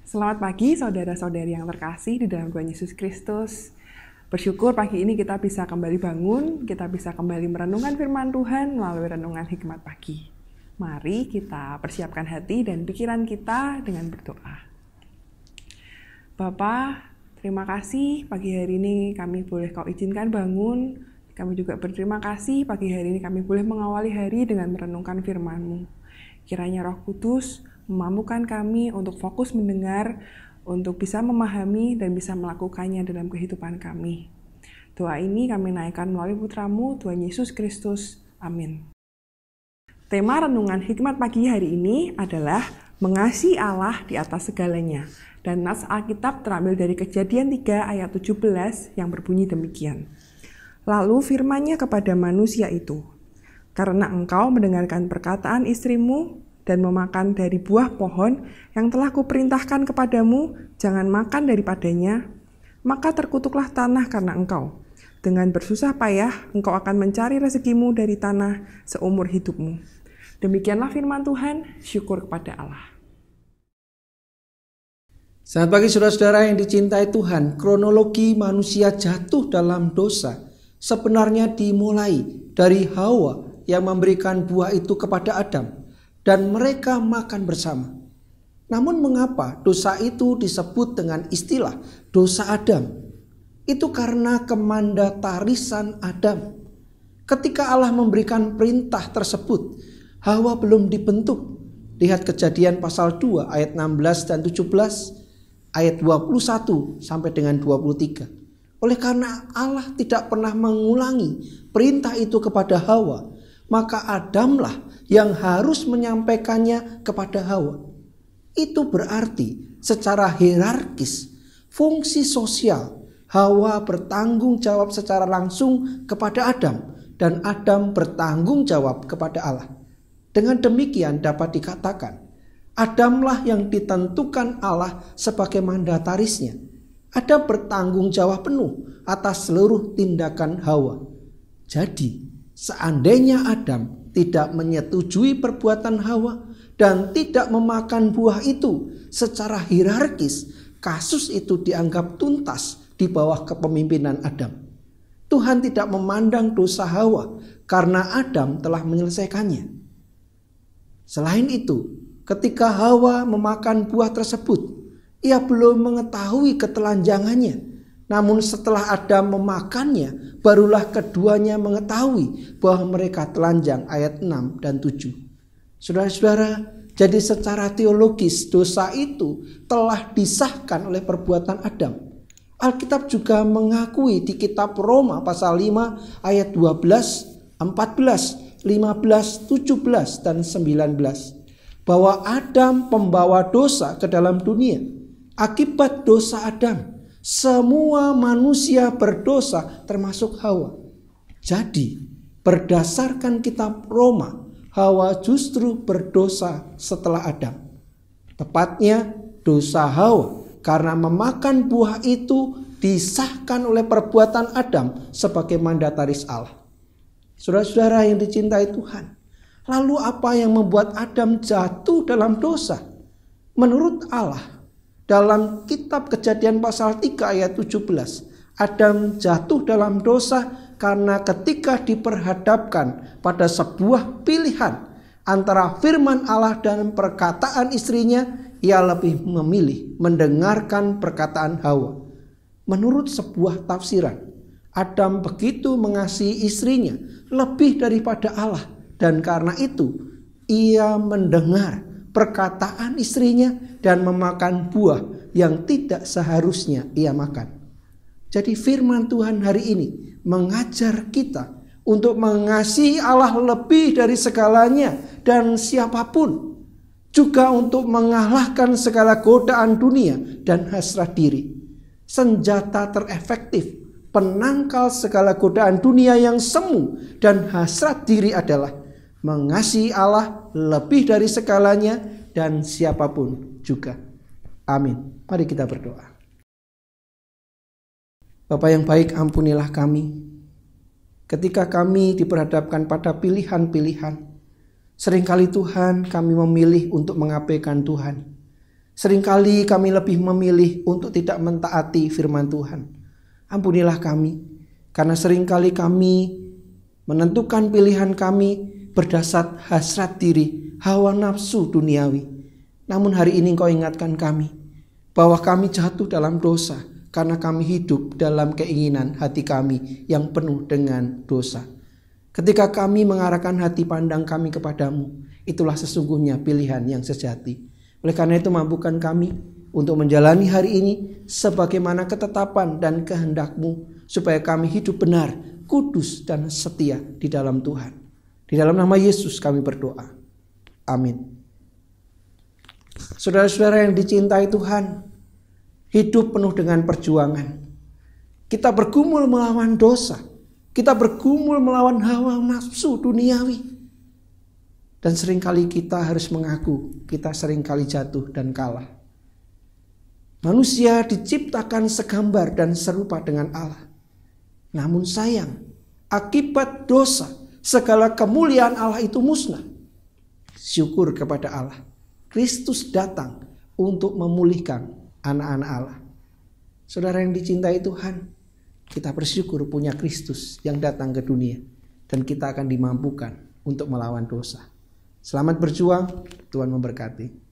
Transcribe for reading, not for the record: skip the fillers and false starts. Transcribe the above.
Selamat pagi saudara-saudari yang terkasih di dalam Tuhan Yesus Kristus. Bersyukur pagi ini kita bisa kembali bangun, kita bisa kembali merenungkan firman Tuhan melalui renungan hikmat pagi. Mari kita persiapkan hati dan pikiran kita dengan berdoa. Bapa, terima kasih pagi hari ini kami boleh Kau izinkan bangun. Kami juga berterima kasih pagi hari ini kami boleh mengawali hari dengan merenungkan firman-Mu. Kiranya Roh Kudus memampukan kami untuk fokus mendengar, untuk bisa memahami dan bisa melakukannya dalam kehidupan kami. Doa ini kami naikkan melalui Putra-Mu, Tuhan Yesus Kristus. Amin. Tema renungan hikmat pagi hari ini adalah mengasihi Allah di atas segalanya. Dan nas Alkitab terambil dari Kejadian 3 ayat 17 yang berbunyi demikian. Lalu firman-Nya kepada manusia itu, karena engkau mendengarkan perkataan istrimu dan memakan dari buah pohon yang telah kuperintahkan kepadamu, jangan makan daripadanya, maka terkutuklah tanah karena engkau. Dengan bersusah payah, engkau akan mencari rezekimu dari tanah seumur hidupmu. Demikianlah firman Tuhan, syukur kepada Allah. Selamat pagi saudara-saudara yang dicintai Tuhan. Kronologi manusia jatuh dalam dosa sebenarnya dimulai dari Hawa yang memberikan buah itu kepada Adam. Dan mereka makan bersama. Namun mengapa dosa itu disebut dengan istilah dosa Adam? Itu karena kemandatarisan Adam. Ketika Allah memberikan perintah tersebut, Hawa belum dibentuk. Lihat Kejadian pasal 2 ayat 16 dan 17, ayat 21 sampai dengan 23. Oleh karena Allah tidak pernah mengulangi perintah itu kepada Hawa, maka Adamlah yang harus menyampaikannya kepada Hawa. Itu berarti secara hierarkis, fungsi sosial, Hawa bertanggung jawab secara langsung kepada Adam dan Adam bertanggung jawab kepada Allah. Dengan demikian dapat dikatakan, Adamlah yang ditentukan Allah sebagai mandatarisnya. Adam bertanggung jawab penuh atas seluruh tindakan Hawa. Jadi, seandainya Adam tidak menyetujui perbuatan Hawa dan tidak memakan buah itu secara hierarkis, kasus itu dianggap tuntas di bawah kepemimpinan Adam. Tuhan tidak memandang dosa Hawa karena Adam telah menyelesaikannya. Selain itu, ketika Hawa memakan buah tersebut, ia belum mengetahui ketelanjangannya. Namun setelah Adam memakannya, barulah keduanya mengetahui bahwa mereka telanjang, ayat 6 dan 7. Saudara-saudara, jadi secara teologis dosa itu telah disahkan oleh perbuatan Adam. Alkitab juga mengakui di kitab Roma pasal 5 ayat 12, 14, 15, 17 dan 19 bahwa Adam pembawa dosa ke dalam dunia. Akibat dosa Adam, semua manusia berdosa termasuk Hawa. Jadi berdasarkan kitab Roma, Hawa justru berdosa setelah Adam. Tepatnya dosa Hawa karena memakan buah itu disahkan oleh perbuatan Adam sebagai mandataris Allah. Saudara-saudara yang dicintai Tuhan, lalu apa yang membuat Adam jatuh dalam dosa? Menurut Allah, dalam kitab Kejadian pasal 3 ayat 17, Adam jatuh dalam dosa karena ketika diperhadapkan pada sebuah pilihan antara firman Allah dan perkataan istrinya, ia lebih memilih mendengarkan perkataan Hawa. Menurut sebuah tafsiran, Adam begitu mengasihi istrinya lebih daripada Allah, dan karena itu ia mendengar perkataan istrinya dan memakan buah yang tidak seharusnya ia makan. Jadi firman Tuhan hari ini mengajar kita untuk mengasihi Allah lebih dari segalanya dan siapapun. Juga untuk mengalahkan segala godaan dunia dan hasrat diri. Senjata terefektif penangkal segala godaan dunia yang semu dan hasrat diri adalah mengasihi Allah lebih dari segalanya dan siapapun juga. Amin. Mari kita berdoa. Bapa yang baik, ampunilah kami. Ketika kami diperhadapkan pada pilihan-pilihan, seringkali Tuhan kami memilih untuk mengabaikan Tuhan. Seringkali kami lebih memilih untuk tidak mentaati firman Tuhan. Ampunilah kami, karena seringkali kami menentukan pilihan kami berdasar hasrat diri, hawa nafsu duniawi. Namun hari ini Engkau ingatkan kami bahwa kami jatuh dalam dosa karena kami hidup dalam keinginan hati kami yang penuh dengan dosa. Ketika kami mengarahkan hati pandang kami kepadamu, itulah sesungguhnya pilihan yang sejati. Oleh karena itu mampukan kami untuk menjalani hari ini sebagaimana ketetapan dan kehendak-Mu, supaya kami hidup benar, kudus dan setia di dalam Tuhan. Di dalam nama Yesus kami berdoa. Amin. Saudara-saudara yang dicintai Tuhan, hidup penuh dengan perjuangan. Kita bergumul melawan dosa. Kita bergumul melawan hawa nafsu duniawi. Dan seringkali kita harus mengaku kita seringkali jatuh dan kalah. Manusia diciptakan segambar dan serupa dengan Allah. Namun sayang, akibat dosa, segala kemuliaan Allah itu musnah. Syukur kepada Allah. Kristus datang untuk memulihkan anak-anak Allah. Saudara yang dicintai Tuhan, kita bersyukur punya Kristus yang datang ke dunia. Dan kita akan dimampukan untuk melawan dosa. Selamat berjuang, Tuhan memberkati.